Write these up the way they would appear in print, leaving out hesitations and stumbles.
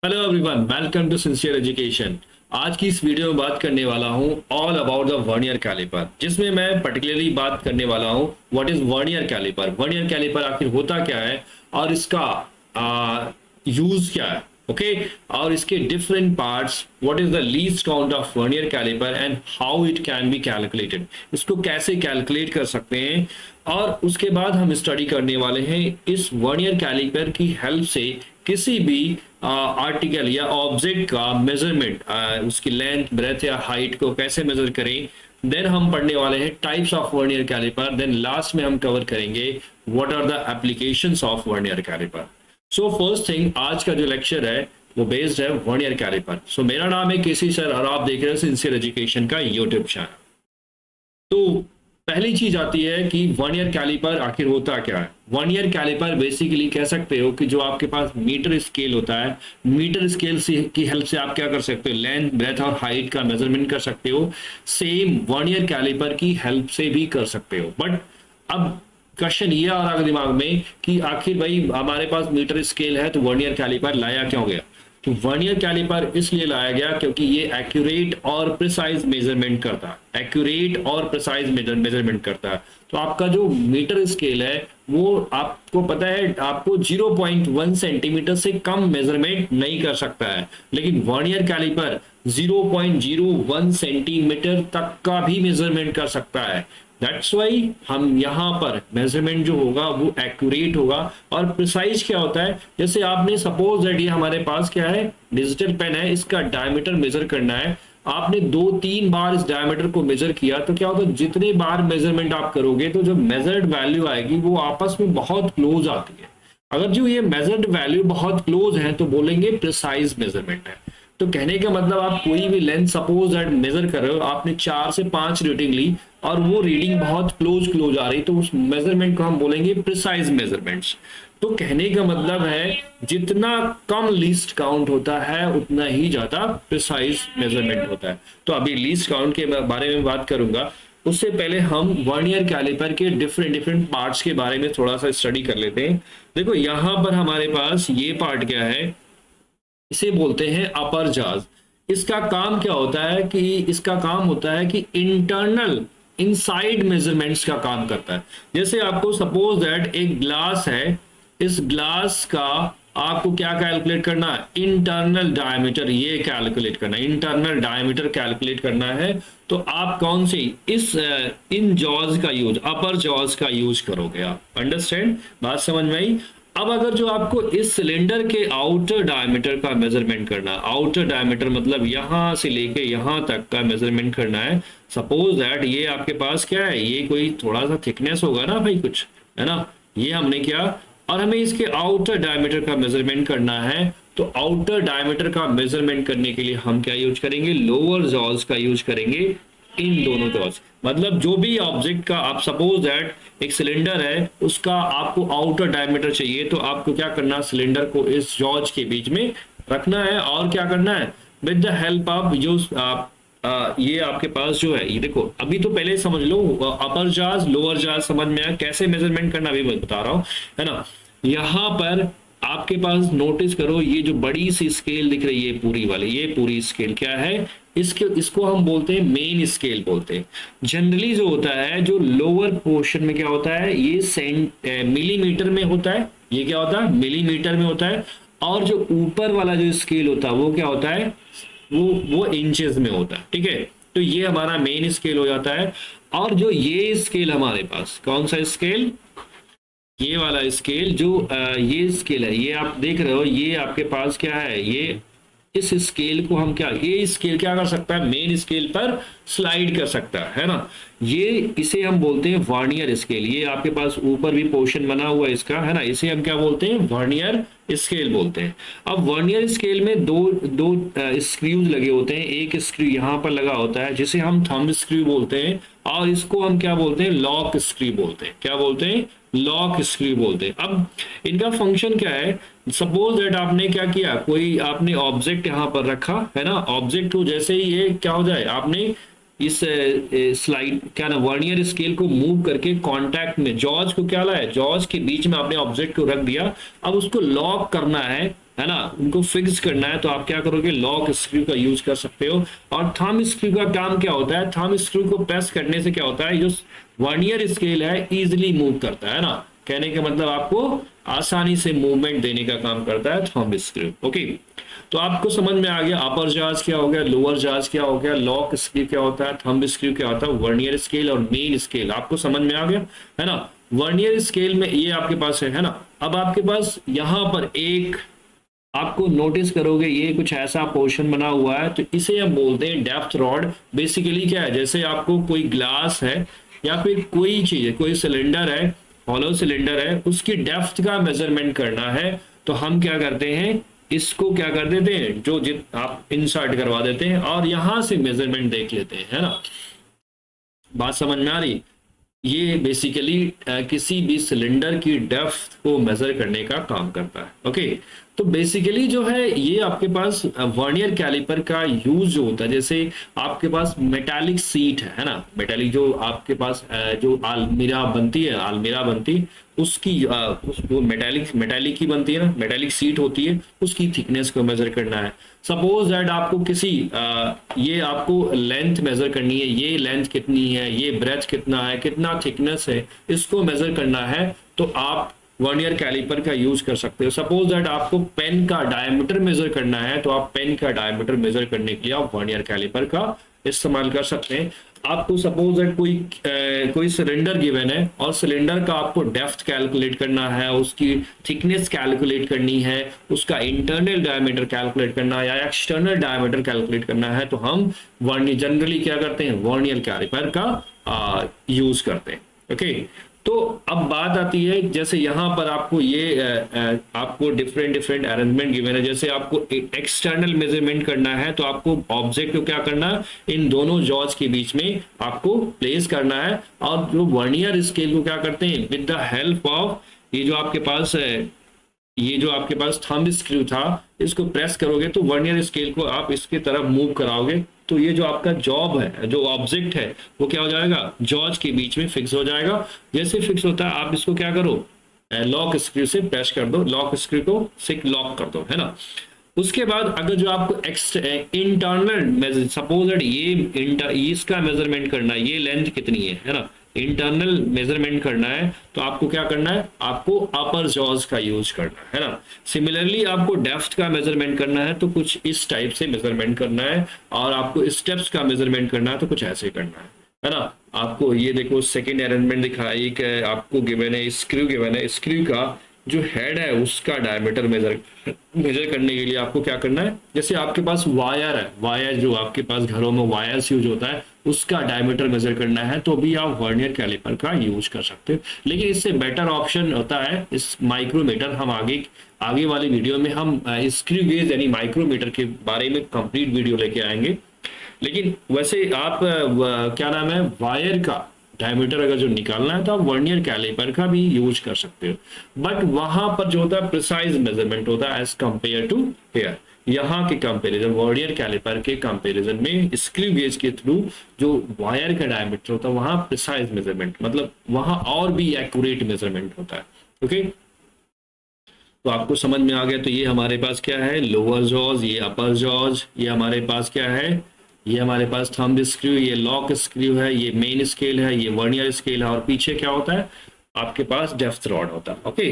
Hello everyone, welcome to Sincere Education. आज की इस वीडियो में बात करने वाला हूं all about the vernier caliper, जिसमें मैं पर्टिकुलरली बात करने वाला हूं what is vernier caliper. Vernier caliper आखिर होता क्या है और इसका यूज क्या है, ओके और इसके different parts, what is the least count of vernier caliper and how it can be calculated, इसको कैसे कैलकुलेट कर सकते हैं। और उसके बाद हम स्टडी करने वाले हैं इस वर्नियर कैलिपर की हेल्प से किसी भी आर्टिकल या ऑब्जेक्ट का मेजरमेंट, उसकी लेंथ, ब्रेथ या हाइट को कैसे मेजर करें। देन हम पढ़ने वाले हैं types of vernier caliper. Then last में हम कवर करेंगे what are the applications of vernier caliper. So first thing, आज का जो लेक्चर है वो बेस्ड है वर्नियर कैलिपर। सो मेरा नाम है केसी सर और आप देख रहे हैं सिंसियर एजुकेशन का यूट्यूब चैनल। तो पहली चीज आती है कि वर्नियर कैलिपर आखिर होता क्या है। वर्नियर कैलिपर बेसिकली कह सकते हो कि जो आपके पास मीटर स्केल होता है, मीटर स्केल की हेल्प से आप क्या कर सकते हो, लेंथ, ब्रेथ और हाइट का मेजरमेंट कर सकते हो। सेम वर्नियर कैलिपर की हेल्प से भी कर सकते हो। बट अब क्वेश्चन ये आ रहा है दिमाग में कि आखिर भाई हमारे पास मीटर स्केल है तो वर्नियर कैलिपर लाया क्यों गया। तो वर्नियर कैलिपर इसलिए लाया गया क्योंकि ये एक्यूरेट और प्रिसाइज मेजरमेंट करता है, एक्यूरेट और प्रिसाइज मेजरमेंट करता है। तो आपका जो मीटर स्केल है वो आपको पता है आपको 0.1 सेंटीमीटर से कम मेजरमेंट नहीं कर सकता है, लेकिन वर्नियर कैलिपर 0.01 सेंटीमीटर तक का भी मेजरमेंट कर सकता है। दैट्स वाई हम यहाँ पर मेजरमेंट जो होगा वो एक्यूरेट होगा। और प्रिसाइज क्या होता है, जैसे आपने सपोज दैट ये हमारे पास क्या है, डिजिटल पेन है, इसका डायमीटर मेजर करना है। आपने 2-3 बार इस डायमीटर को मेजर किया तो क्या होगा, जितने बार मेजरमेंट आप करोगे तो जो मेजर्ड वैल्यू आएगी वो आपस में बहुत क्लोज आती है। अगर जो ये मेजर्ड वैल्यू बहुत क्लोज है तो बोलेंगे प्रिसाइज मेजरमेंट है। तो कहने का मतलब आप कोई भी लेंथ सपोज दैट मेजर कर रहे हो, आपने 4 से 5 रीडिंग ली और वो रीडिंग बहुत क्लोज आ रही, तो उस मेजरमेंट को हम बोलेंगे प्रिसाइज मेजरमेंट्स। तो कहने का मतलब है जितना कम लीस्ट काउंट होता है उतना ही ज्यादा प्रिसाइज मेजरमेंट होता है। तो अभी लीस्ट काउंट के बारे में बात करूंगा, उससे पहले हम वर्नियर कैलिपर के डिफरेंट पार्ट्स के बारे में थोड़ा सा स्टडी कर लेते हैं। देखो यहाँ पर हमारे पास ये पार्ट क्या है, इसे बोलते हैं अपर जाज। इसका काम क्या होता है कि इसका काम होता है कि इंटरनल इनसाइड मेजरमेंट्स का काम करता है। जैसे आपको सपोज दैट एक ग्लास है, इस ग्लास का आपको क्या कैलकुलेट करना है, इंटरनल डायमीटर, ये कैलकुलेट करना है, इंटरनल डायमीटर कैलकुलेट करना है। तो आप कौन सी इस इन जॉज का यूज, अपर जॉज का यूज करोगे आप। अंडरस्टैंड, बात समझ में आई। अब अगर जो आपको इस सिलेंडर के आउटर डायमीटर का मेजरमेंट करना है, आउटर डायमीटर मतलब यहां से लेके यहां तक का मेजरमेंट करना है। सपोज दैट ये आपके पास क्या है, ये कोई थोड़ा सा थिकनेस होगा ना भाई, कुछ है ना, ये हमने किया और हमें इसके आउटर डायमीटर का मेजरमेंट करना है। तो आउटर डायमीटर का मेजरमेंट करने के लिए हम क्या यूज करेंगे, लोअर जॉज का यूज करेंगे। इन दोनों जॉज मतलब जो भी ऑब्जेक्ट का, आप सपोज दैट एक सिलेंडर है, उसका आपको आउटर डायमीटर चाहिए, तो आपको क्या करना, सिलेंडर को इस जॉज के बीच में रखना है और क्या करना है, विद द हेल्प ऑफ जो ये आपके पास जो है, ये देखो अभी तो पहले समझ लो अपर जाज लोअर जाज समझ में आया, कैसे मेजरमेंट करना अभी मैं बता रहा हूं, है ना। यहाँ पर आपके पास नोटिस करो, ये जो बड़ी सी स्केल दिख रही है पूरी वाली, ये पूरी स्केल क्या है, इसको हम बोलते हैं मेन स्केल बोलते हैं। जनरली जो होता है, जो लोअर पोर्शन में क्या होता है, ये मिलीमीटर में होता है, ये क्या होता है, मिलीमीटर में होता है। और जो ऊपर वाला जो स्केल होता है वो क्या होता है, वो इंचेस में होता है, ठीक है। तो ये हमारा मेन स्केल हो जाता है। और जो ये स्केल हमारे पास, कौन सा स्केल, ये वाला स्केल, जो ये स्केल है, ये आप देख रहे हो, ये आपके पास क्या है, ये इस स्केल को हम क्या, ये स्केल क्या कर सकता है, मेन स्केल पर स्लाइड कर सकता है ना। ये इसे हम बोलते हैं वर्नियर स्केल। ये आपके पास ऊपर भी पोर्शन बना हुआ है इसका, है ना, इसे हम क्या बोलते हैं, वर्नियर स्केल बोलते हैं। अब वर्नियर स्केल में दो स्क्रूज लगे होते हैं। एक स्क्रू यहाँ पर लगा होता है जिसे हम थंब स्क्रू बोलते हैं, और इसको हम क्या बोलते हैं, लॉक स्क्रू बोलते हैं। क्या बोलते हैं, लॉक स्क्रू बोलते हैं। अब इनका फंक्शन क्या है, सपोज दैट आपने क्या किया, कोई आपने ऑब्जेक्ट यहाँ पर रखा है ना, ऑब्जेक्ट को जैसे ही ये क्या हो जाए, आपने इस स्लाइड क्या ना वर्नियर स्केल को मूव करके कांटेक्ट में जॉज को क्या लाया, जॉज के बीच में आपने ऑब्जेक्ट को रख दिया। अब उसको लॉक करना है है ना, उनको फिक्स करना है, तो आप क्या करोगे, लॉक स्क्रू का यूज कर सकते हो। और थंब स्क्रू का काम क्या होता है, थंब स्क्रू को प्रेस करने से क्या होता है, जो वर्नियर स्केल है इजिली मूव करता है ना, कहने का मतलब आपको आसानी से मूवमेंट देने का काम करता है थंब स्क्रू। ओके, तो आपको समझ में आ गया अपर जाज क्या हो गया, लोअर जाज क्या हो गया, लॉक स्क्रू क्या होता है, थंब स्क्रू क्या होता है, वर्नियर स्केल और मेन स्केल आपको समझ में आ गया, है ना। वर्नियर स्केल में ये आपके पास है ना। अब आपके पास यहां पर एक आपको नोटिस करोगे ये कुछ ऐसा पोर्शन बना हुआ है, तो इसे हम बोलते हैं डेप्थ रॉड। बेसिकली क्या है, जैसे आपको कोई ग्लास है या फिर कोई चीज है, कोई सिलेंडर है, हॉलो सिलेंडर है, उसकी डेप्थ का मेजरमेंट करना है, तो हम क्या करते हैं, इसको क्या कर देते हैं, जो आप इंसर्ट करवा देते हैं और यहां से मेजरमेंट देख लेते हैं, है ना। बात समझ में आ रही, ये बेसिकली किसी भी सिलेंडर की डेप्थ को मेजर करने का काम करता है। ओके, तो बेसिकली जो है ये आपके पास वर्नियर कैलिपर का यूज जो होता है, जैसे आपके पास मेटालिक सीट है ना, मेटालिक जो आपके पास जो अलमीरा बनती उसकी वो मेटालिक की बनती है ना, मेटालिक सीट होती है, उसकी थिकनेस को मेजर करना है। सपोज दैट आपको किसी ये आपको लेंथ मेजर करनी है, ये लेंथ कितनी है, ये ब्रेथ कितना है, कितना थिकनेस है, इसको मेजर करना है, तो आप वर्नियर कैलिपर का यूज कर सकते हो। सपोज दैट आपको पेन का डायमीटर मेजर करना है, तो आप पेन का डायमीटर मेजर करने के लिए आप वर्नियर कैलिपर का इस्तेमाल कर सकते हैं। आपको सपोज दैट कोई सिलेंडर गिवन है और सिलेंडर का आपको डेप्थ कैलकुलेट करना है, उसकी थिकनेस कैलकुलेट करनी है, उसका इंटरनल डायमीटर कैलकुलेट करना है या एक्सटर्नल डायमीटर कैलकुलेट करना है, तो हम वर्नियर जनरली क्या करते हैं, वर्नियर कैलिपर का यूज करते हैं। ओके, तो अब बात आती है, जैसे यहां पर आपको ये आपको डिफरेंट अरेंजमेंट गिवन है, जैसे आपको एक्सटर्नल मेजरमेंट करना है, तो आपको ऑब्जेक्ट को क्या करना है, इन दोनों जॉज के बीच में आपको प्लेस करना है, और जो वर्नियर स्केल को क्या करते हैं, विद द हेल्प ऑफ ये जो आपके पास है, ये जो आपके पास थंब स्क्रू था, इसको प्रेस करोगे तो वर्नियर स्केल को आप इसके तरफ मूव कराओगे, तो ये जो आपका जॉब है, जो ऑब्जेक्ट है, वो क्या हो जाएगा, जॉज के बीच में फिक्स हो जाएगा। जैसे फिक्स होता है, आप इसको क्या करो, लॉक स्क्रू से प्रेस कर दो, लॉक स्क्रू को से लॉक कर दो, है ना। उसके बाद अगर जो आपको इंटरनल सपोज ये इसका मेजरमेंट करना है, ये लेंथ कितनी है ना, इंटरनल मेजरमेंट करना है, तो आपको क्या करना है, आपको अपर जॉज का यूज करना है ना। सिमिलरली आपको डेप्थ का मेजरमेंट करना है, तो कुछ इस टाइप से मेजरमेंट करना है, और आपको स्टेप्स का मेजरमेंट करना है, तो कुछ ऐसे करना है ना। आपको ये देखो सेकेंड अरेंजमेंट दिखा, एक आपको गिवन है स्क्रू गिवन है, स्क्रू का जो हेड है उसका डायमीटर मेजर करने के लिए आपको क्या करना है, जैसे आपके पास वायर है, वायर जो आपके पास घरों में वायर्स यूज होता है, उसका डायमीटर मेजर करना है, तो भी आप वर्नियर कैलिपर का यूज कर सकते हो। लेकिन इससे बेटर ऑप्शन होता है इस माइक्रोमीटर। हम आगे वाली वीडियो में हम स्क्रू गेज यानी माइक्रोमीटर के बारे में कंप्लीट वीडियो लेके आएंगे। लेकिन वैसे आप क्या नाम है, वायर का डायमीटर अगर जो निकालना है, तो आप वर्नियर कैलिपर का भी यूज कर सकते हो, बट वहां पर जो होता है प्रिसाइज मेजरमेंट होता है एज कंपेयर टू हेयर। यहाँ के कंपैरिजन, वर्नियर कैलिपर के कंपैरिजन में स्क्रू गेज के थ्रू जो वायर का डायमीटर होता है, वहां प्रिसाइज मेजरमेंट, मतलब वहां और भी एक्यूरेट मेजरमेंट होता है। ओके, तो आपको समझ में आ गया। तो ये हमारे पास क्या है, लोअर जॉज, ये अपर जॉज, ये हमारे पास क्या है, ये हमारे पास थंब स्क्रू, ये लॉक स्क्रू है, ये मेन स्केल है, ये वर्नियर स्केल है, और पीछे क्या होता है आपके पास डेप्थ रॉड होता है। ओके,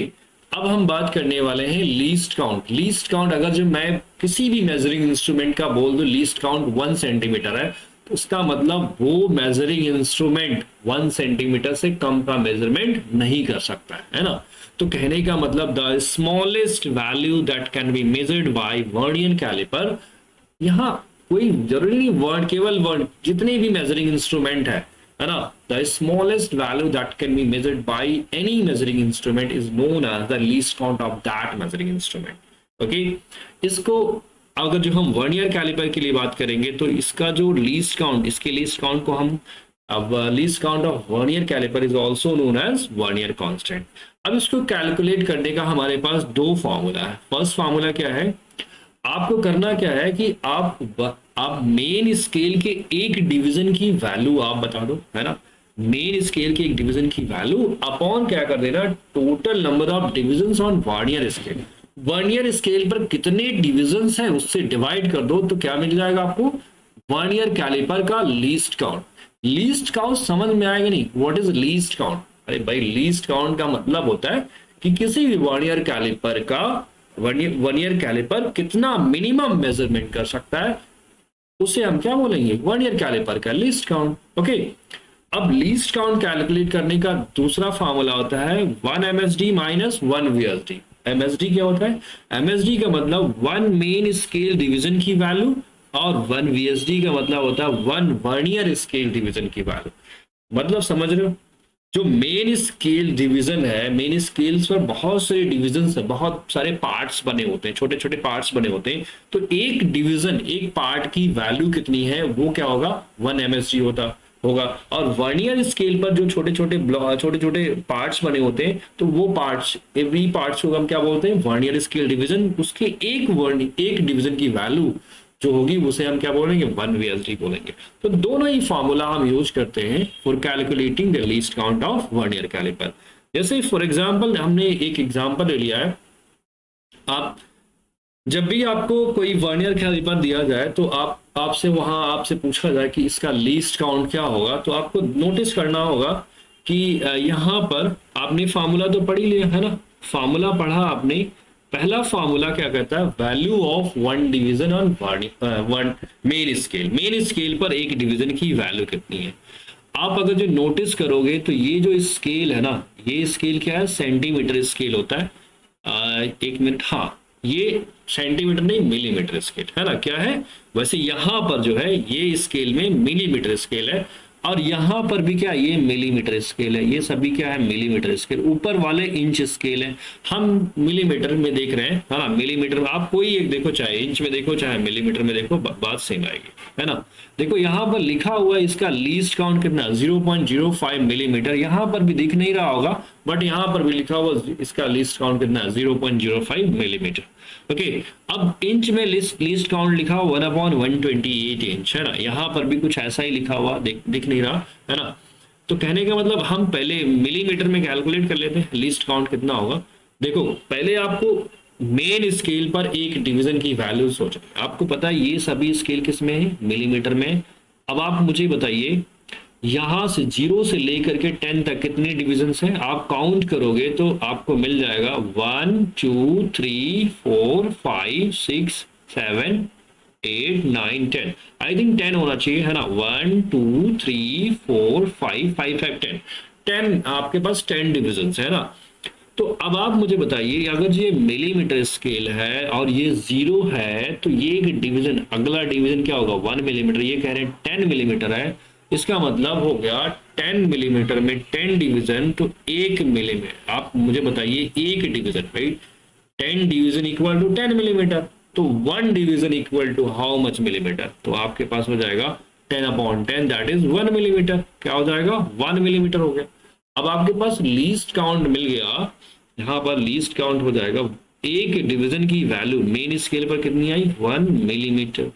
अब हम बात करने वाले हैं लीस्ट काउंट। लीस्ट काउंट, अगर जो मैं किसी भी मेजरिंग इंस्ट्रूमेंट का बोल दूं लीस्ट काउंट 1 सेंटीमीटर है, तो उसका मतलब वो मेजरिंग इंस्ट्रूमेंट 1 सेंटीमीटर से कम का मेजरमेंट नहीं कर सकता है ना। तो कहने का मतलब the smallest value that can be measured by vernier caliper, यहाँ कोई जरूरी नहीं वर्ड, केवल वर्ड, जितने भी मेजरिंग इंस्ट्रूमेंट है ना, the smallest value that can be measured by any measuring instrument is known as the least count of that measuring instrument. Okay, इसको अगर जो हम वर्नियर कैलिपर के लिए बात करेंगे, तो इसका जो लीस्ट काउंट, इसके लीस्ट काउंट को हम अब least count of vernier caliper is also known as vernier constant. अब इसको कैलकुलेट करने का हमारे पास दो फार्मूला है। फर्स्ट फार्मूला क्या है, आपको करना क्या है कि आप मेन स्केल के एक डिवीजन की वैल्यू आप बता दो, है ना। मेन स्केल के एक डिवीजन की वैल्यू अपॉन क्या कर देना, total number of divisions on vernier scale. Vernier scale पर कितने डिविजन्स हैं उससे डिवाइड कर दो तो क्या मिल जाएगा आपको, वर्नियर कैलिपर का लीस्ट काउंट। लीस्ट काउंट समझ में आएगा नहीं, व्हाट इज लीस्ट काउंट? अरे भाई लीस्ट काउंट का मतलब होता है कि किसी भी वर्नियर कैलिपर का वर्नियर कैलिपर कितना मिनिमम मेजरमेंट कर सकता है, उसे हम क्या बोलेंगे, वर्नियर कैलिपर का लीस्ट काउंट। ओके, अब लीस्ट काउंट कैलकुलेट करने का दूसरा फॉर्मूला होता है 1 MSD माइनस 1 VSD। MSD क्या होता है? MSD का मतलब 1 मेन स्केल डिवीजन की वैल्यू और 1 VSD का मतलब होता है 1 वर्नियर स्केल डिवीजन की वैल्यू। मतलब समझ रहे हो, जो मेन स्केल डिवीजन है, मेन स्केल्स पर बहुत सारे डिविजन है, बहुत सारे पार्ट्स बने होते हैं, छोटे छोटे पार्ट्स बने होते हैं, तो एक डिवीजन, एक पार्ट की वैल्यू कितनी है वो क्या होगा, 1 MSD होगा। और वर्नियर स्केल पर जो छोटे छोटे पार्ट्स बने होते हैं, तो वो पार्ट्स, एवरी पार्ट्स को हम क्या बोलते हैं, वर्नियर स्केल डिवीजन। उसके एक डिवीजन की वैल्यू जो होगी उसे हम क्या बोलेंगे, 1 VSD बोलेंगे। तो दोनों ही फॉर्मूला हम यूज करते हैं for calculating the least count of vernier caliper. जैसे फॉर एग्जांपल हमने एक एग्जांपल ले लिया है, आप जब भी आपको कोई वर्नियर कैलिपर दिया जाए तो आपसे पूछा जाए कि इसका लीस्ट काउंट क्या होगा, तो आपको नोटिस करना होगा कि यहाँ पर आपने फार्मूला तो पढ़ ही लिया है ना, फार्मूला पढ़ा आपने। पहला फार्मूला क्या कहता है, value of one division on one main scale. Main scale पर एक डिवीजन की वैल्यू कितनी है। आप अगर जो नोटिस करोगे तो ये जो स्केल है ना, ये स्केल क्या है, सेंटीमीटर स्केल होता है। एक मिनट, हाँ ये सेंटीमीटर नहीं मिलीमीटर स्केल है ना, क्या है वैसे यहाँ पर जो है ये स्केल में मिलीमीटर स्केल है, और यहाँ पर भी क्या, ये मिलीमीटर स्केल है, ये सभी क्या है, मिलीमीटर स्केल। ऊपर वाले इंच स्केल है, हम मिलीमीटर में देख रहे हैं, है ना, मिलीमीटर में आप कोई एक देखो, चाहे इंच में देखो चाहे मिलीमीटर में देखो, बात सेम आएगी, है ना। देखो यहाँ पर लिखा हुआ है इसका लीस्ट काउंट कितना, 0.05 मिलीमीटर। यहाँ पर भी दिख नहीं रहा होगा, बट यहाँ पर भी लिखा हुआ इसका लीस्ट काउंट कितना, 0.05 मिलीमीटर। ओके, अब इंच में लीस्ट काउंट लिखा हुआ 1/128 इंच, है ना। यहाँ पर भी कुछ ऐसा ही लिखा हुआ दिख नहीं रहा, है ना। तो कहने का मतलब हम पहले मिलीमीटर में कैलकुलेट कर लेते हैं लीस्ट काउंट कितना होगा। देखो पहले आपको मेन स्केल पर एक डिवीजन की वैल्यू सोचो, आपको पता है ये सभी स्केल किस में है, मिलीमीटर में। अब आप मुझे बताइए यहां से 0 से लेकर के 10 तक कितने डिविजन्स हैं, आप काउंट करोगे तो आपको मिल जाएगा 1 2 3 4 5 6 7 8 9 10। आई थिंक 10 होना चाहिए, है ना। 1 2 3 4 5 5 5 10 आपके पास 10 डिविजन्स है ना। तो अब आप मुझे बताइए अगर ये मिलीमीटर स्केल है और ये 0 है, तो ये एक डिवीजन, अगला डिवीजन क्या होगा, 1 मिलीमीटर। ये कह रहे हैं 10 मिलीमीटर है, इसका मतलब हो गया 10 मिलीमीटर में 10 डिवीजन, तो 1 मिलीमीटर। आप मुझे बताइए एक division, right, 10 division equal to 10 millimetre, तो 1 division equal to how much millimetre, तो आपके पास हो जाएगा 10/10, दैट इज 1 मिलीमीटर। क्या हो जाएगा, 1 मिलीमीटर हो गया। अब आपके पास लीस्ट काउंट मिल गया, यहाँ पर लीस्ट काउंट हो जाएगा, एक डिवीजन की वैल्यू मेन स्केल पर कितनी आई, 1 मिलीमीटर।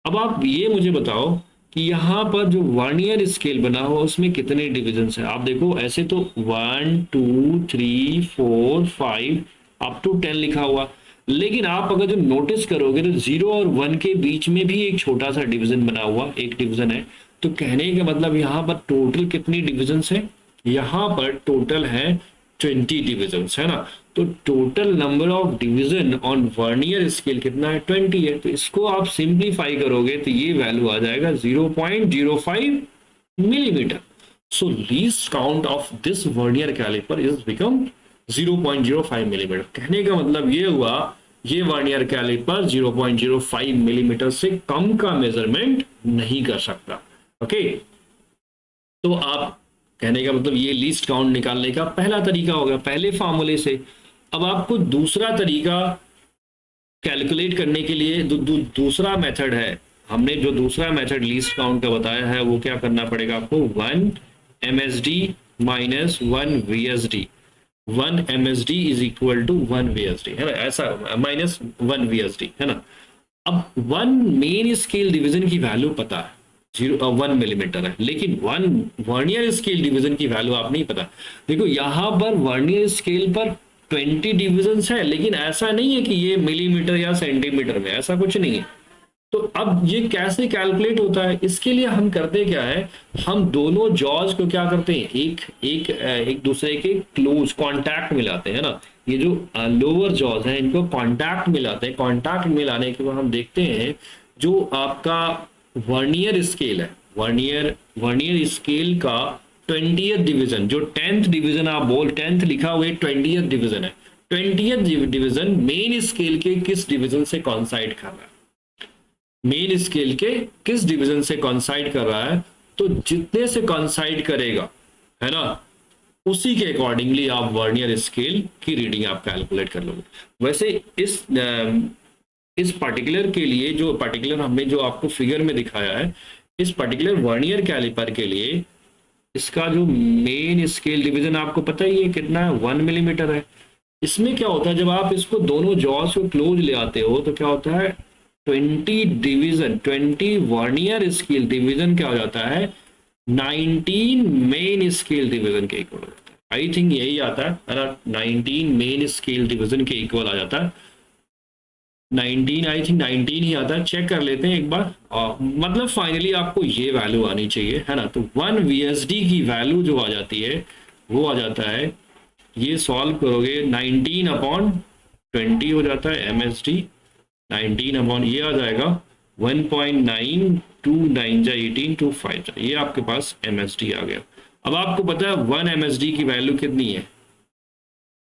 अब आप ये मुझे बताओ कि यहाँ पर जो वर्नियर स्केल बना हुआ उसमें कितने डिविजन्स हैं। आप देखो ऐसे तो 1 2 3 4 5 अप टू 10 लिखा हुआ, लेकिन आप अगर जो नोटिस करोगे तो 0 और 1 के बीच में भी एक छोटा सा डिवीजन बना हुआ, एक डिवीजन है। तो कहने का मतलब यहाँ पर टोटल कितनी डिविजन्स है, यहाँ पर टोटल है 20 डिविजन्स, है ना। तो total number of division on vernier scale कितना है, 20 है। तो इसको आप सिंप्लीफाई करोगे तो ये वैल्यू आ जाएगा 0.05 millimetre. So least count of this vernier caliper is become 0.05 millimetre. कहने का मतलब ये हुआ, ये वर्नियर कैलिपर 0.05 मिलीमीटर से कम का मेजरमेंट नहीं कर सकता। ओके, तो आप कहने का मतलब ये लीस्ट काउंट निकालने का पहला तरीका होगा, पहले फार्मूले से। अब आपको दूसरा तरीका कैलकुलेट करने के लिए दूसरा मेथड है, हमने जो दूसरा मेथड लीस्ट काउंट का बताया है वो क्या करना पड़ेगा आपको, 1 MSD minus 1 VSD। 1 MSD is equal to 1 VSD, है ना, ऐसा माइनस 1 VSD, है ना। अब 1 मेन स्केल डिवीजन की वैल्यू पता है, 1 मिलीमीटर है, लेकिन 1 वर्नियर स्केल डिवीजन की वैल्यू आप नहीं पता। देखो यहाँ पर वर्नियर स्केल पर 20 डिविजन्स है, लेकिन ऐसा नहीं है कि ये मिलीमीटर या सेंटीमीटर में, ऐसा कुछ नहीं है। तो अब ये कैसे कैलकुलेट होता है, इसके लिए हम करते क्या है, हम दोनों जॉज को क्या करते हैं, एक दूसरे के क्लोज कांटेक्ट मिलाते हैं ना। ये जो लोअर जॉज है इनको कांटेक्ट मिलाते हैं। कांटेक्ट मिलाने के बाद हम देखते हैं जो आपका वर्नियर स्केल है, वर्नियर स्केल का 20th डिवीजन, जो 10th डिवीजन आप बोल 10th लिखा हुआ है 20th डिवीजन है, 20th डिवीजन मेन स्केल के किस डिवीजन से कॉन्साइड कर रहा है, मेन स्केल के किस डिवीजन से कॉन्साइड कर रहा है, तो जितने से कॉन्साइड करेगा है ना, उसी के अकॉर्डिंगली आप वर्नियर स्केल की रीडिंग आप कैलकुलेट कर लोगे। वैसे इस पर्टिकुलर के लिए, जो पर्टिकुलर हमने जो आपको फिगर में दिखाया है, इस पर्टिकुलर वर्नियर कैलिपर के लिए इसका जो मेन स्केल डिवीजन आपको पता ही है कितना है, 1 मिलीमीटर है। इसमें क्या होता है, जब आप इसको दोनों जॉज को क्लोज ले आते हो तो क्या होता है, 20 वर्नियर स्केल डिवीजन क्या हो जाता है, 19 मेन स्केल डिवीजन के इक्वल हो जाता है। आई थिंक यही आता है ना, 19 मेन स्केल डिवीजन के इक्वल आ जाता है। 19, आई थिंक 19 ही आता है, चेक कर लेते हैं एक बार। मतलब फाइनली आपको ये वैल्यू आनी चाहिए है ना। तो 1 VSD की वैल्यू जो आ जाती है वो आ जाता है, ये सॉल्व करोगे 19/20 हो जाता है MSD, 19 ये आ जाएगा 1.929 18 to 5, ये आपके पास MSD आ गया। अब आपको पता है 1 MSD की वैल्यू कितनी है,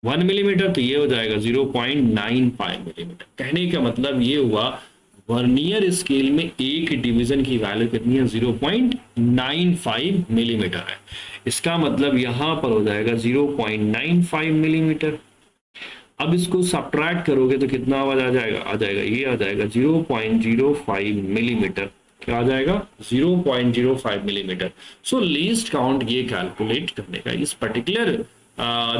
1 मिलीमीटर, तो ये हो जाएगा 0.95 मिलीमीटर। कहने का मतलब ये हुआ वर्नियर स्केल में एक डिवीजन की वैल्यू कितनी है, 0.95 मिलीमीटर है। इसका मतलब यहां पर हो जाएगा 0.95 मिलीमीटर। अब इसको सब्ट्रैक्ट करोगे तो कितना आवाज आ जाएगा ये आ जाएगा 0.05 मिलीमीटर। क्या आ जाएगा, 0.05 मिलीमीटर। सो लीस्ट काउंट ये कैलकुलेट करने का इस पर्टिकुलर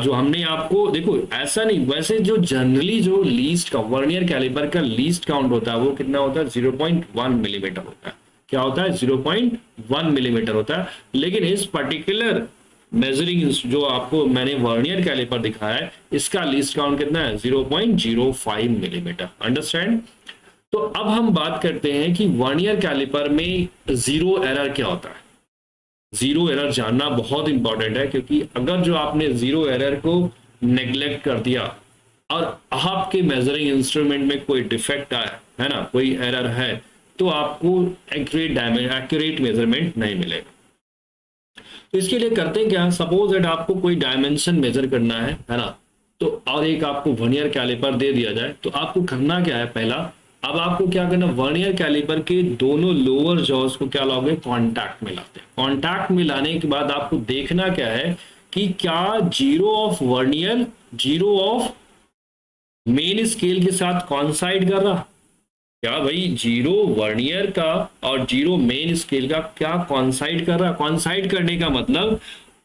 जो हमने आपको, देखो ऐसा नहीं, वैसे जो जनरली जो लीस्ट का वर्नियर कैलिपर का लीस्ट काउंट होता है वो कितना होता है, 0.1 मिलीमीटर होता है। क्या होता है, 0.1 मिलीमीटर होता है। लेकिन इस पर्टिकुलर मेजरिंग जो आपको मैंने वर्नियर कैलिपर दिखाया है, इसका लीस्ट काउंट कितना है, 0.05 मिलीमीटर। अंडरस्टैंड। तो अब हम बात करते हैं कि वर्नियर कैलिपर में जीरो एरर क्या होता है। जीरो एरर जानना बहुत इंपॉर्टेंट है, क्योंकि अगर जो आपने जीरो एरर को नेग्लेक्ट कर दिया और आपके मेजरिंग इंस्ट्रूमेंट में कोई डिफेक्ट आया है ना, कोई एरर है, तो आपको एक्यूरेट मेजरमेंट नहीं मिलेगा। तो इसके लिए करते हैं क्या, सपोज दैट आपको कोई डायमेंशन मेजर करना है ना, तो और एक आपको वर्नियर कैलिपर दे दिया जाए, तो आपको करना क्या है, पहला अब आपको क्या करना, वर्नियर कैलिपर के दोनों लोअर जॉज को क्या लाओगे, कांटेक्ट में लाते हैं। कांटेक्ट में लाने के बाद आपको देखना क्या है कि क्या zero of vernier zero of main scale के साथ कॉन्साइड कर रहा, क्या भाई जीरो वर्नियर का और जीरो मेन स्केल का क्या कॉन्साइड कर रहा। कॉन्साइड करने का मतलब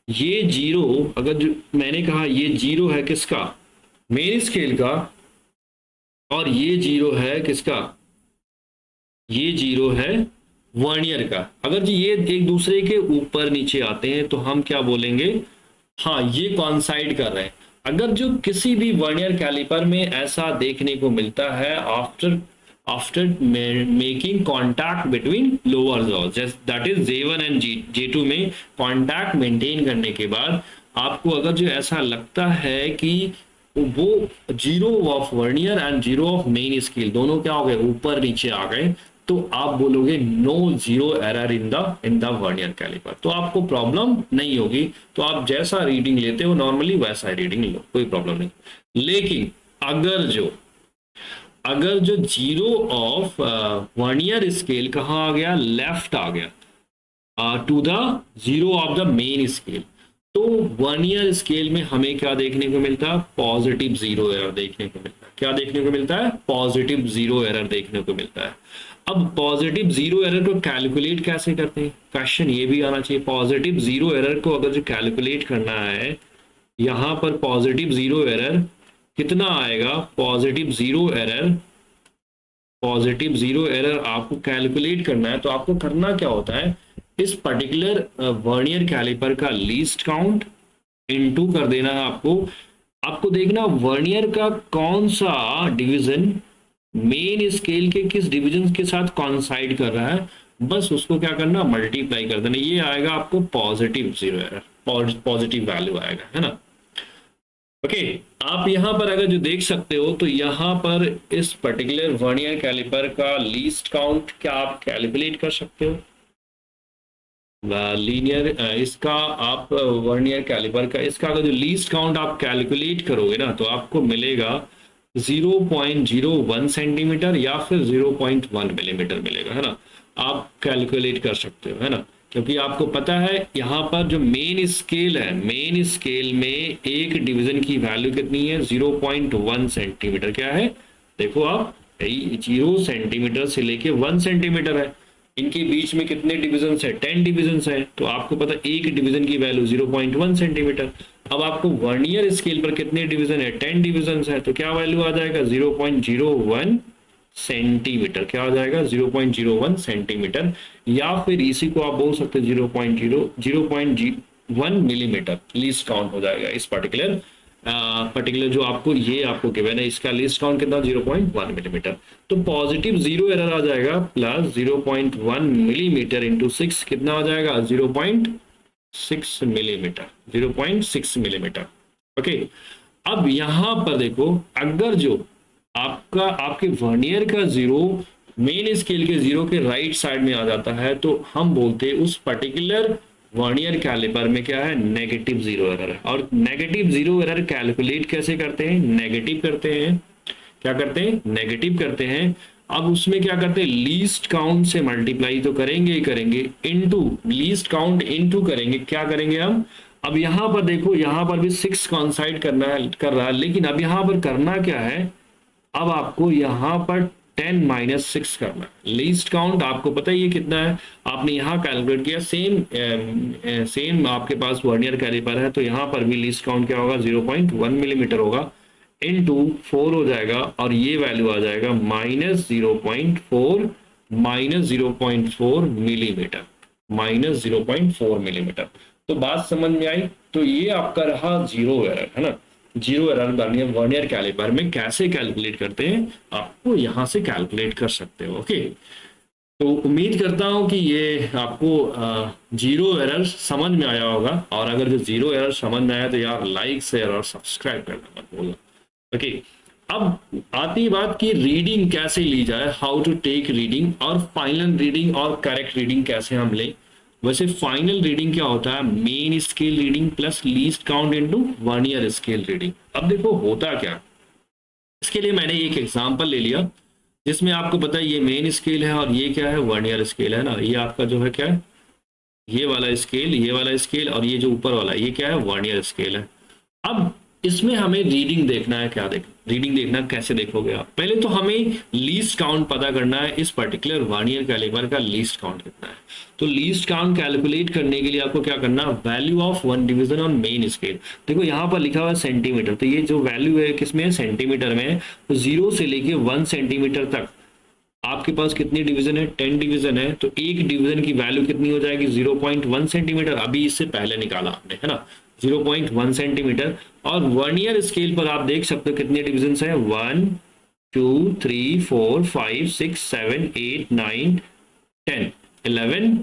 ये जीरो, अगर जो मैंने कहा ये जीरो है किसका, मेन स्केल का, और ये जीरो है किसका, ये जीरो है वर्नियर का। अगर जी ये एक दूसरे के ऊपर नीचे आते हैं तो हम क्या बोलेंगे, हाँ ये कॉन्साइड कर रहे हैं। अगर जो किसी भी वर्नियर कैलिपर में ऐसा देखने को मिलता है after making contact between lower jaws, that is J1 and J2 में कॉन्टैक्ट मेंटेन करने के बाद आपको अगर जो ऐसा लगता है कि वो zero of vernier and zero of main scale दोनों क्या हो गए, ऊपर नीचे आ गए, तो आप बोलोगे no zero error in the vernier caliper, तो आपको प्रॉब्लम नहीं होगी। तो आप जैसा रीडिंग लेते हो नॉर्मली वैसा रीडिंग लो, कोई प्रॉब्लम नहीं। लेकिन अगर जो जीरो ऑफ वर्नियर स्केल कहाँ आ गया, लेफ्ट आ गया to the zero of the main scale, तो वर्नियर स्केल में हमें क्या देखने को मिलता है, पॉजिटिव जीरो एरर देखने को मिलता है। क्या देखने को मिलता है, पॉजिटिव जीरो एरर देखने को मिलता है। अब पॉजिटिव जीरो एरर को कैलकुलेट कैसे करते हैं, क्वेश्चन ये भी आना चाहिए। पॉजिटिव जीरो एरर को अगर जो कैलकुलेट करना है, यहां पर पॉजिटिव जीरो एरर कितना आएगा, पॉजिटिव जीरो एरर आपको कैलकुलेट करना है, तो आपको करना क्या होता है, इस पर्टिकुलर वर्नियर कैलिपर का लीस्ट काउंट इनटू कर देना है आपको आपको देखना वर्नियर का कौन सा डिवीजन मेन स्केल के किस डिवीजन के साथ कॉन्साइड कर रहा है, बस उसको क्या करना, मल्टीप्लाई कर देना। ये आएगा आपको positive zero error, positive value आएगा, है ना। ओके, आप यहां पर अगर जो देख सकते हो तो यहां पर इस पर्टिकुलर वर्नियर कैलिपर का लीस्ट काउंट क्या आप कैलकुलेट कर सकते हो। लीनियर इसका आप वर्नियर कैलिपर का इसका अगर जो लीस्ट काउंट आप कैलकुलेट करोगे ना तो आपको मिलेगा 0.01 सेंटीमीटर या फिर 0.1 मिलीमीटर मिलेगा, है ना। आप कैलकुलेट कर सकते हो, है ना, क्योंकि आपको पता है यहाँ पर जो मेन स्केल है, मेन स्केल में एक डिवीजन की वैल्यू कितनी है, 0.1 सेंटीमीटर। क्या है, देखो आप 0 सेंटीमीटर से लेके 1 सेंटीमीटर है, इनके बीच में कितने डिविजन है, 10 डिविजन है। तो आपको पता एक डिवीजन की वैल्यू 0.1 सेंटीमीटर। अब आपको वर्नियर स्केल पर कितने डिवीजन है, 10 डिविजन है, तो क्या वैल्यू आ जाएगा, 0.01 सेंटीमीटर। क्या आ जाएगा, 0.01 सेंटीमीटर, या फिर इसी को आप बोल सकते हैं 0.1 मिलीमीटर लीस्ट काउंट हो जाएगा इस पर्टिकुलर जो आपको ये आपको गिवन है, इसका लीस्ट काउंट कितना, 0.1 मिलीमीटर। तो पॉजिटिव जीरो एरर आ जाएगा प्लस 0.1 मिलीमीटर इंटू 6 कितना आ जाएगा, 0.6 मिलीमीटर, 0.6 मिलीमीटर। ओके, अब यहां पर देखो, अगर जो आपके वर्नियर का जीरो मेन स्केल के जीरो के राइट साइड में आ जाता है तो हम बोलते हैं उस पर्टिकुलर वर्नियर कैलिपर में क्या है, नेगेटिव जीरो एरर है। और नेगेटिव जीरो एरर कैलकुलेट कैसे करते हैं, नेगेटिव करते हैं, क्या करते हैं, नेगेटिव करते हैं। अब उसमें क्या करते हैं, लीस्ट काउंट से मल्टीप्लाई तो करेंगे ही करेंगे, इनटू लीस्ट काउंट इनटू करेंगे, क्या करेंगे हम। अब यहां पर देखो, यहां पर भी 6 कॉन्साइड कर रहा है, लेकिन अब यहां पर करना क्या है, अब आपको यहां पर 10 - 6 करना। लीस्ट काउंट आपको पता ही है कितना है, आपने यहां कैलकुलेट किया, सेम आपके पास वर्नियर कैलिपर है तो यहां पर भी लीस्ट काउंट क्या होगा, 0.1 मिलीमीटर होगा, इनटू 4 हो जाएगा, और ये वैल्यू आ जाएगा -0.4 -0.4 मिलीमीटर, -0.4 मिलीमीटर। तो बात समझ में आई। तो ये आपका रहा जीरो एरर, है ना। जीरो एरर वर्नियर कैलिपर में कैसे कैलकुलेट करते हैं, आपको यहां से कैलकुलेट कर सकते हो। ओके, तो उम्मीद करता हूं कि ये आपको जीरो एरर समझ में आया होगा, और अगर जो जीरो एरर समझ में आया तो यार लाइक शेयर और सब्सक्राइब करना मत भूलना। ओके, अब आती बात की रीडिंग कैसे ली जाए, हाउ टू टेक रीडिंग, और फाइनल रीडिंग और करेक्ट रीडिंग कैसे हम लें। वैसे फाइनल रीडिंग क्या होता है, main scale reading plus least count into vernier scale reading. अब देखो होता क्या, इसके लिए मैंने एक एग्जांपल ले लिया जिसमें आपको पता है ये मेन स्केल है और ये क्या है, वर्नियर स्केल है ना। ये आपका जो है क्या है, ये वाला स्केल, और ये जो ऊपर वाला ये क्या है, वर्नियर स्केल है। अब इसमें हमें रीडिंग देखना है, क्या रीडिंग देखना कैसे देखोगे आप, पहले तो हमें लीस्ट काउंट पता करना है, इस पर्टिकुलर वर्नियर कैलिपर का लीस्ट काउंट कितना है। तो लीस्ट काउंट कैलकुलेट करने के लिए आपको क्या करना, value of one division on main scale. देखो यहाँ पर लिखा हुआ है सेंटीमीटर, तो ये जो वैल्यू है किसमें है, सेंटीमीटर में है। तो 0 से लेके 1 सेंटीमीटर तक आपके पास कितनी डिवीजन है, 10 डिवीजन है। तो एक डिवीजन की वैल्यू कितनी हो जाएगी, 0.1 सेंटीमीटर, अभी इससे पहले निकाला आपने, है ना, 0.1 सेंटीमीटर। और वर्नियर स्केल पर आप देख सकते हो कितने डिविजन हैं, 1 2 3 4 5 6 7 8 9 10 11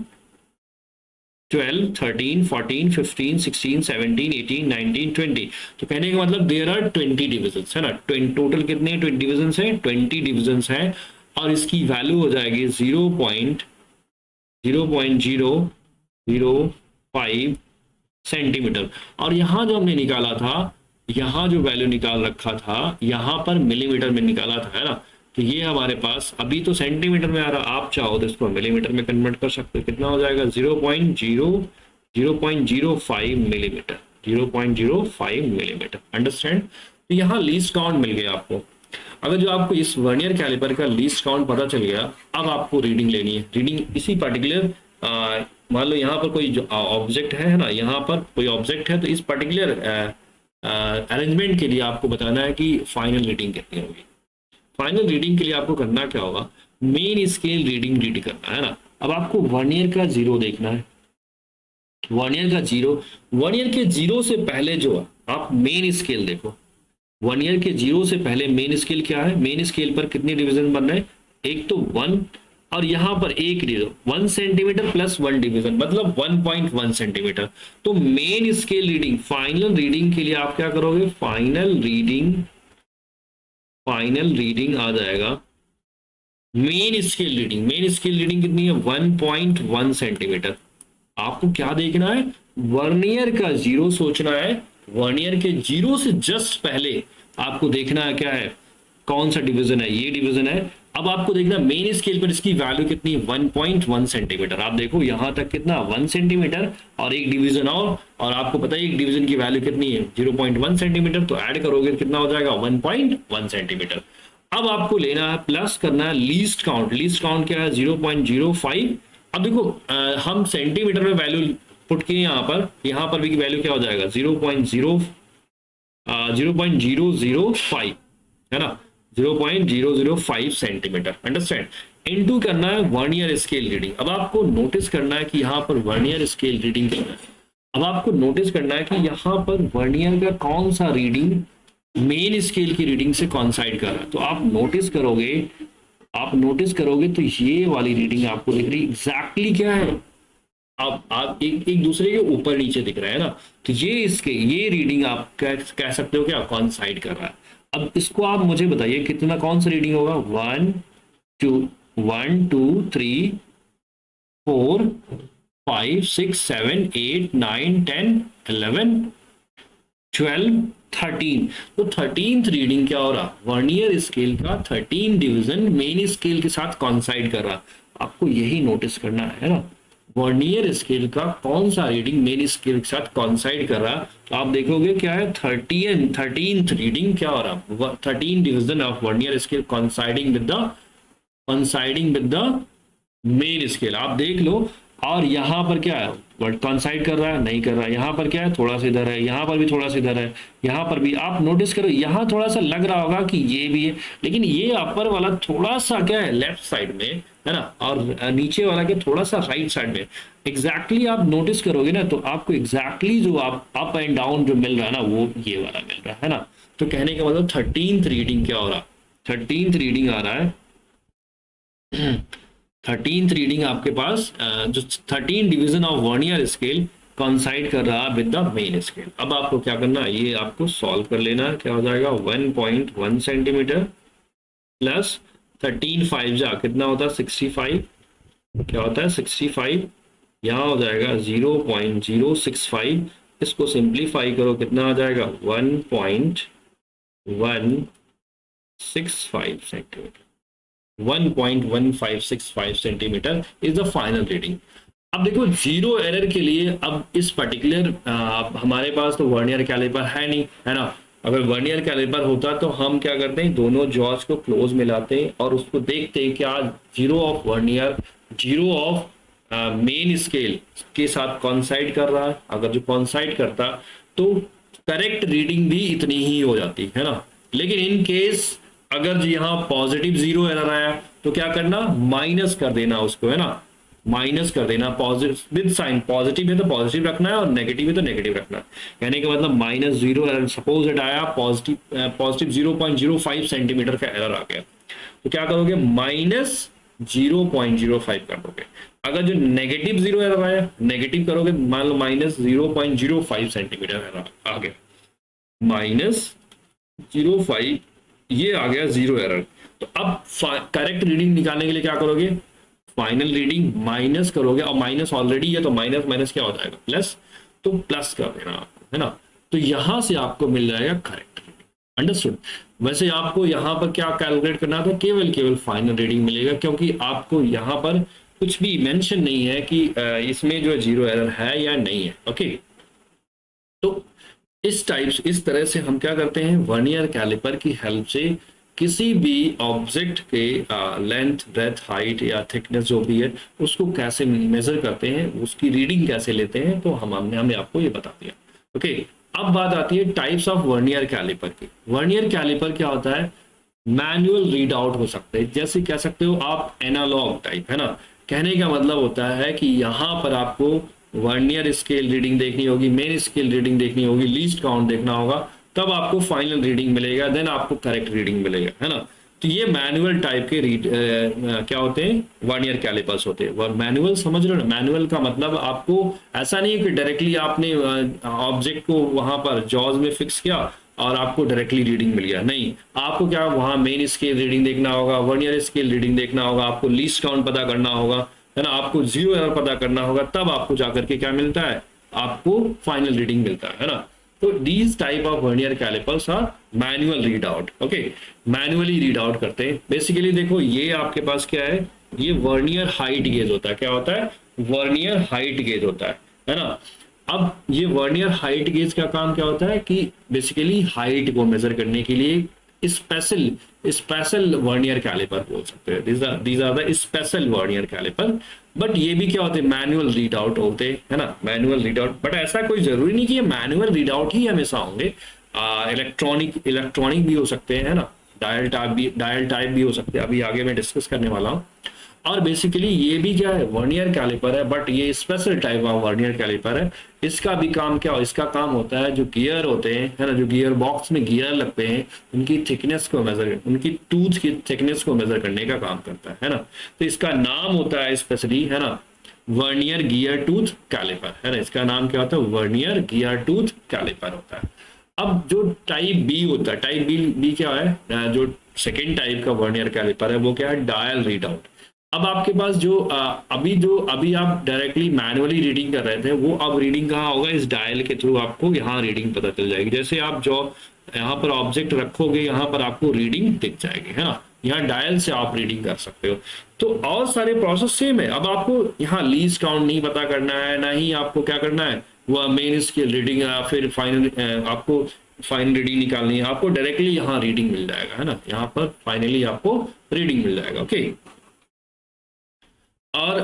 12 13 14 15 16 17 18 19 20। तो कहने का मतलब देयर आर 20 डिविजन, है ना। टोटल कितने डिविजन है, 20 डिविजन है, और इसकी वैल्यू हो जाएगी 0.005 सेंटीमीटर। और यहां जो हमने निकाला था, यहां जो वैल्यू निकाल रखा था, यहां पर मिलीमीटर में निकाला था, है ना। तो ये हमारे पास अभी तो सेंटीमीटर में आ रहा, आप चाहो तो इसको मिलीमीटर में कन्वर्ट कर सकते हो। कितना हो जाएगा, 0.05 मिलीमीटर, 0.05 मिलीमीटर। अंडरस्टैंड। तो यहाँ लीस्ट काउंट मिल गया आपको। अगर जो आपको इस वर्नियर कैलिपर का लीस्ट काउंट पता चल गया, अब आपको रीडिंग लेनी है। रीडिंग इसी पर्टिकुलर, मान लो यहाँ पर कोई जो ऑब्जेक्ट है ना, यहाँ पर कोई ऑब्जेक्ट है, तो इस पर्टिकुलर अरेंजमेंट के लिए आपको बताना है कि फाइनल रीडिंग कितनी होगी। फाइनल रीडिंग के लिए आपको करना क्या होगा, मेन स्केल रीडिंग रीड करना है ना। अब आपको वर्नियर का जीरो देखना है, वर्नियर का जीरो, वर्नियर के जीरो से पहले जो आप मेन स्केल देखो, वर्नियर के जीरो से पहले मेन स्केल क्या है, मेन स्केल पर कितने डिवीजन बन रहे हैं, एक तो 1 और यहां पर एक डिवीजन 1 सेंटीमीटर प्लस 1 डिवीजन मतलब 1.1 सेंटीमीटर। तो main scale reading, final reading के लिए आप क्या करोगे, फाइनल रीडिंग आ जाएगा मेन स्केल रीडिंग कितनी है, 1.1 सेंटीमीटर। आपको क्या देखना है, वर्नियर का जीरो सोचना है, वर्नियर के जीरो से जस्ट पहले आपको देखना है क्या है, कौन सा डिवीजन है, ये डिवीजन है। अब आपको देखना मेन स्केल पर इसकी वैल्यू कितनी है, 1.1 सेंटीमीटर। आप देखो यहां तक कितना 1 सेंटीमीटर और एक डिवीजन और आपको पता है एक डिवीजन की वैल्यू कितनी है 0.1 सेंटीमीटर, तो ऐड करोगे कितना हो जाएगा 1.1 सेंटीमीटर। अब आपको लेना है प्लस करना है लीस्ट काउंट क्या है 0.05। अब देखो हम सेंटीमीटर में वैल्यू पुट किए यहाँ पर भी की वैल्यू क्या हो जाएगा 0.005 है ना, 0.005 सेंटीमीटर, अंडरस्टैंड। इनटू करना है वर्नियर स्केल रीडिंग। अब आपको नोटिस करना है कि यहाँ पर वर्नियर स्केल रीडिंग करना है। अब आपको नोटिस करना है कि यहाँ पर वर्नियर का कौन सा रीडिंग मेन स्केल की रीडिंग से कॉन्साइड कर रहा है। तो आप नोटिस करोगे तो ये वाली रीडिंग आपको दिख रही एग्जैक्टली क्या है, आप एक दूसरे के ऊपर नीचे दिख रहा है ना, तो ये रीडिंग आप कह सकते हो क्या कॉन्साइड कर रहा है। अब इसको आप मुझे बताइए कितना कौन सा रीडिंग होगा, 1 2 3 4 5 6 7 8 9 10 11 12 13। तो 13th रीडिंग क्या हो रहा, वर्नियर स्केल का 13 डिवीजन मेन स्केल के साथ कॉन्साइड कर रहा। आपको यही नोटिस करना है ना, वर्नियर स्केल का कौन सा रीडिंग मेन स्केल के साथ कॉन्साइड कर रहा। तो आप देखोगे क्या है 13th रीडिंग क्या हो रहा, 13 division of vernier scale coinciding with the main scale. आप देख लो, और यहाँ पर क्या है वर्ड कॉन्साइड कर रहा है, नहीं कर रहा है। यहाँ पर क्या है थोड़ा सा इधर है, यहाँ पर भी थोड़ा सा इधर है, यहाँ पर भी आप नोटिस करो यहाँ थोड़ा सा लग रहा होगा कि ये भी है, लेकिन ये अपर वाला थोड़ा सा क्या है लेफ्ट साइड में है ना, और नीचे वाला के थोड़ा सा राइट साइड में। एग्जैक्टली आप नोटिस करोगे ना तो आपको एग्जैक्टली जो आप अप एंड डाउन जो मिल रहा है ना वो ये वाला मिल रहा है ना। तो कहने का मतलब 13th रीडिंग क्या हो रहा, 13th रीडिंग आ रहा है 13th रीडिंग आपके पास जो 13 डिवीजन ऑफ वर्नियर स्केल कॉन्साइड कर रहा है विद द मेन स्केल। अब आपको क्या करना है, ये आपको सॉल्व कर लेना है। क्या हो जाएगा 1.1 सेंटीमीटर प्लस 13 5 जा कितना होता है 65, क्या होता है 65, यहाँ हो जाएगा 0.065। इसको सिंप्लीफाई करो कितना आ जाएगा 1.165 centimetre, 1.1565 centimetre is the final reading. अब देखो जीरो एरर के लिए अब इस पर्टिकुलर हमारे पास तो वर्नियर कैलिपर है नहीं है ना। अगर वर्नियर कैलिपर होता तो हम क्या करते हैं दोनों जॉज को क्लोज मिलाते हैं और उसको देखते हैं क्या zero of vernier zero of main scale के साथ कॉन्साइड कर रहा है। अगर जो कॉन्साइड करता तो करेक्ट रीडिंग भी इतनी ही हो जाती है ना। लेकिन इन केस अगर यहाँ पॉजिटिव जीरो एरर आया तो क्या करना माइनस कर देना उसको है ना, माइनस कर देना पॉजिटिव विद साइन, पॉजिटिव है तो पॉजिटिव रखना है और नेगेटिव है तो नेगेटिव रखना है। कहने का मतलब minus zero error suppose it आया पॉजिटिव 0.05 सेंटीमीटर का एरर आ गया तो क्या करोगे माइनस 0.05 कर दोगे। अगर जो नेगेटिव जीरो एरर आया नेगेटिव करोगे, मान लो माइनस 0.05 सेंटीमीटर एरर आ गया, माइनस 0.5 ये आ गया जीरो एरर। तो अब करेक्ट रीडिंग निकालने के लिए क्या करोगे, फाइनल रीडिंग माइनस करोगे और माइनस ऑलरेडी है तो माइनस माइनस क्या हो जाएगा प्लस, तो प्लस कर देना आपको है ना। तो यहां से आपको मिल जाएगा करेक्ट रीडिंग, अंडरस्टूड। वैसे आपको यहाँ पर क्या कैलकुलेट करना था, केवल फाइनल रीडिंग मिलेगा क्योंकि आपको यहाँ पर कुछ भी मेंशन नहीं है कि इसमें जो जीरो एरर है या नहीं है। ओके, तो इस तरह से हम क्या करते हैं वर्नियर कैलिपर की हेल्प से किसी भी ऑब्जेक्ट के लेंथ ब्रेथ हाइट या थिकनेस जो भी है उसको कैसे मेजर करते हैं, उसकी रीडिंग कैसे लेते हैं, तो हमने आपको ये बता दिया। ओके, अब बात आती है टाइप्स ऑफ वर्नियर कैलिपर की। वर्नियर कैलिपर क्या होता है, मैनुअल रीड आउट हो सकते हैं, जैसे कह सकते हो आप एनालॉग टाइप है ना। कहने का मतलब होता है कि यहाँ पर आपको वर्नियर स्केल रीडिंग देखनी होगी, मेन स्केल रीडिंग देखनी होगी, लीस्ट काउंट देखना होगा, तब आपको फाइनल रीडिंग मिलेगा, देन आपको करेक्ट रीडिंग मिलेगा, है ना। तो ये मैनुअल टाइप के क्या होते हैं, वर्नियर कैलिपर्स होते हैं। मैनुअल समझ रहे हो ना, मैनुअल का मतलब आपको ऐसा नहीं है कि डायरेक्टली आपने ऑब्जेक्ट को वहां पर जॉज में फिक्स किया और आपको डायरेक्टली रीडिंग मिल गया, नहीं। आपको क्या वहां मेन स्केल रीडिंग देखना होगा, वर्नियर स्केल रीडिंग देखना होगा, आपको लीस्ट काउंट पता करना होगा, है ना, आपको जीरो एरर पता करना होगा, तब आपको जाकर के क्या मिलता है, आपको फाइनल रीडिंग मिलता है ना। तो these type of vernier calipers are manual readout, okay, manually read out करते हैं। बेसिकली देखो ये आपके पास क्या है, ये वर्नियर हाइट गेज होता है। क्या होता है, वर्नियर हाइट गेज होता है ना। अब ये वर्नियर हाइट गेज का काम क्या होता है कि बेसिकली हाइट को मेजर करने के लिए स्पेशल वर्नियर कैलिपर बोल सकते हैं, these are the special vernier caliper. But ये भी क्या होते हैं, मैनुअल रीड आउट होते हैं, है ना, मैनुअल रीड आउट। बट ऐसा कोई जरूरी नहीं कि ये मैनुअल रीड आउट ही हमेशा होंगे, इलेक्ट्रॉनिक भी हो सकते हैं, है ना, डायल टाइप भी हो सकते हैं, अभी आगे मैं डिस्कस करने वाला हूँ। और बेसिकली ये भी क्या है, वर्नियर कैलिपर है, बट ये special type of vernier caliper है। इसका भी काम क्या हो, इसका काम होता है जो गियर होते हैं, है ना, जो गियर बॉक्स में गियर लगते हैं, उनकी थिकनेस को मेजर, उनकी टूथ की थिकनेस को मेजर करने का काम करता है ना। तो इसका नाम होता है स्पेशली, है ना, वर्नियर गियर टूथ कैलिपर, है ना। इसका नाम क्या होता है, वर्नियर गियर टूथ कैलिपर होता है। अब जो टाइप बी होता है, टाइप बी क्या है, जो सेकेंड टाइप का वर्नियर कैलिपर है वो क्या है, डायल रीड आउट। अब आपके पास जो अभी आप डायरेक्टली मैनुअली रीडिंग कर रहे थे, वो अब रीडिंग कहाँ होगा, इस डायल के थ्रू आपको यहाँ रीडिंग पता चल जाएगी। जैसे आप जो यहाँ पर ऑब्जेक्ट रखोगे, यहाँ पर आपको रीडिंग दिख जाएगी, है ना। यहाँ डायल से आप रीडिंग कर सकते हो। तो और सारे प्रोसेस सेम है। अब आपको यहाँ लीस्ट काउंट नहीं पता करना है, ना ही आपको क्या करना है, वो मेन स्केल रीडिंग या फिर फाइनल, आपको फाइनल रीडिंग निकालनी है, आपको डायरेक्टली यहाँ रीडिंग मिल जाएगा, है ना। यहाँ पर फाइनली आपको रीडिंग मिल जाएगा, ओके। और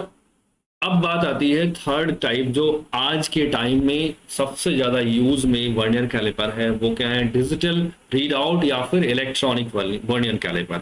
अब बात आती है थर्ड टाइप, जो आज के टाइम में सबसे ज्यादा यूज में वर्नियर कैलिपर है, वो क्या है, डिजिटल रीड आउट या फिर इलेक्ट्रॉनिक वर्नियर कैलिपर।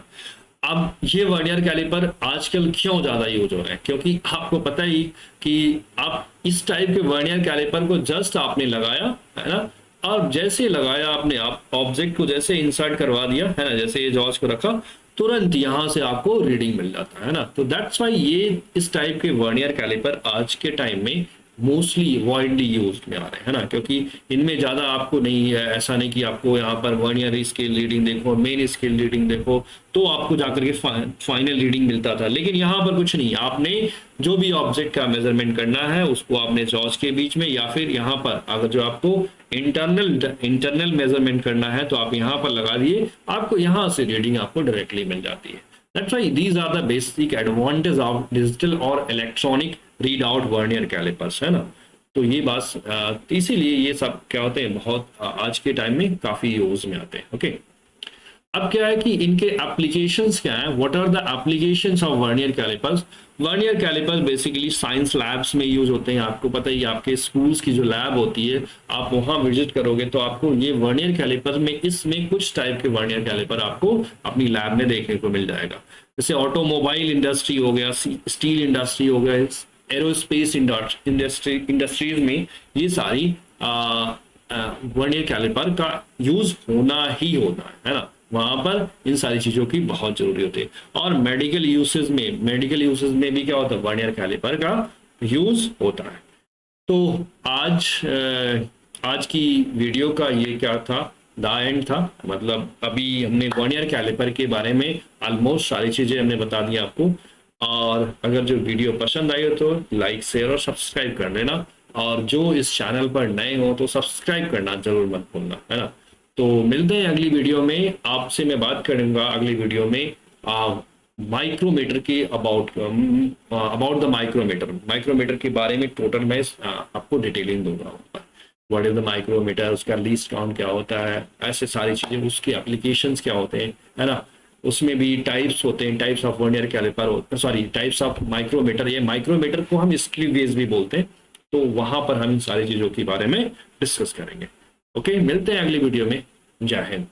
अब ये वर्नियर कैलिपर आजकल क्यों ज्यादा यूज हो रहा है, क्योंकि आपको पता ही कि आप इस टाइप के वर्नियर कैलिपर को जस्ट आपने लगाया, है ना, और जैसे लगाया आपने, आप ऑब्जेक्ट को जैसे इंसर्ट करवा दिया, है ना, जैसे ये जॉज को रखा, तुरंत यहां से आपको रीडिंग मिल जाता है ना। तो दैट्स वाई ये इस टाइप के वर्नियर कैलिपर आज के टाइम में मोस्टली वाइडली यूज्ड में आ रहे हैं ना, क्योंकि इनमें ज्यादा आपको नहीं है, ऐसा नहीं कि आपको यहाँ पर वर्नियर स्केल रीडिंग देखो, मेन स्केल रीडिंग देखो, तो आपको जाकर के फाइनल रीडिंग मिलता था। लेकिन यहाँ पर कुछ नहीं, आपने जो भी ऑब्जेक्ट का मेजरमेंट करना है उसको आपने जॉज के बीच में, या फिर यहाँ पर अगर जो आपको इंटरनल मेजरमेंट करना है तो आप यहाँ पर लगा दिए, आपको यहाँ से रीडिंग आपको डायरेक्टली मिल जाती है। That's why these are the basic advantage of digital और electronic readout vernier calipers, है ना। तो ये बात, इसीलिए ये सब क्या होते हैं, बहुत आज के टाइम में काफी यूज में आते हैं, ओके। अब क्या है कि इनके एप्लीकेशंस क्या है, what are the applications of vernier calipers. Vernier calipers basically science labs में यूज होते हैं। आपको पता ही, आपके स्कूल्स की जो लैब होती है, आप वहां विजिट करोगे तो आपको ये वर्नियर कैलिपर में, इसमें कुछ टाइप के वर्नियर कैलिपर आपको अपनी लैब में देखने को मिल जाएगा। जैसे ऑटोमोबाइल इंडस्ट्री हो गया, स्टील इंडस्ट्री हो गया, एरोस्पेस इंडस्ट्रीज में ये सारी वर्नियर कैलिपर का यूज होना ही होना है ना। वहां पर इन सारी चीजों की बहुत जरूरी होती है। और मेडिकल यूसेज में भी क्या होता है, वर्नियर कैलिपर का यूज होता है। तो आज की वीडियो का ये क्या था, द एंड था। मतलब अभी हमने वर्नियर कैलिपर के बारे में ऑलमोस्ट सारी चीजें हमने बता दी आपको। और अगर जो वीडियो पसंद आई हो तो लाइक, शेयर और सब्सक्राइब कर लेना। और जो इस चैनल पर नए हो तो सब्सक्राइब करना जरूर मत भूलना, है ना। तो मिलते हैं अगली वीडियो में। आपसे मैं बात करूंगा अगली वीडियो में माइक्रोमीटर के अबाउट द माइक्रोमीटर के बारे में टोटल मैं आपको डिटेलिंग दूंगा। व्हाट इज द माइक्रोमीटर, उसका लीस्ट काउंट क्या होता है, ऐसे सारी चीजें, उसके एप्लीकेशंस क्या होते हैं, है ना। उसमें भी टाइप्स होते हैं, types of vernier caliper, sorry types of micrometer. ये माइक्रोमीटर को हम स्क्रू गेज भी बोलते हैं। तो वहां पर हम इन सारी चीजों के बारे में डिस्कस करेंगे। ओके, मिलते हैं अगली वीडियो में। जय हिंद।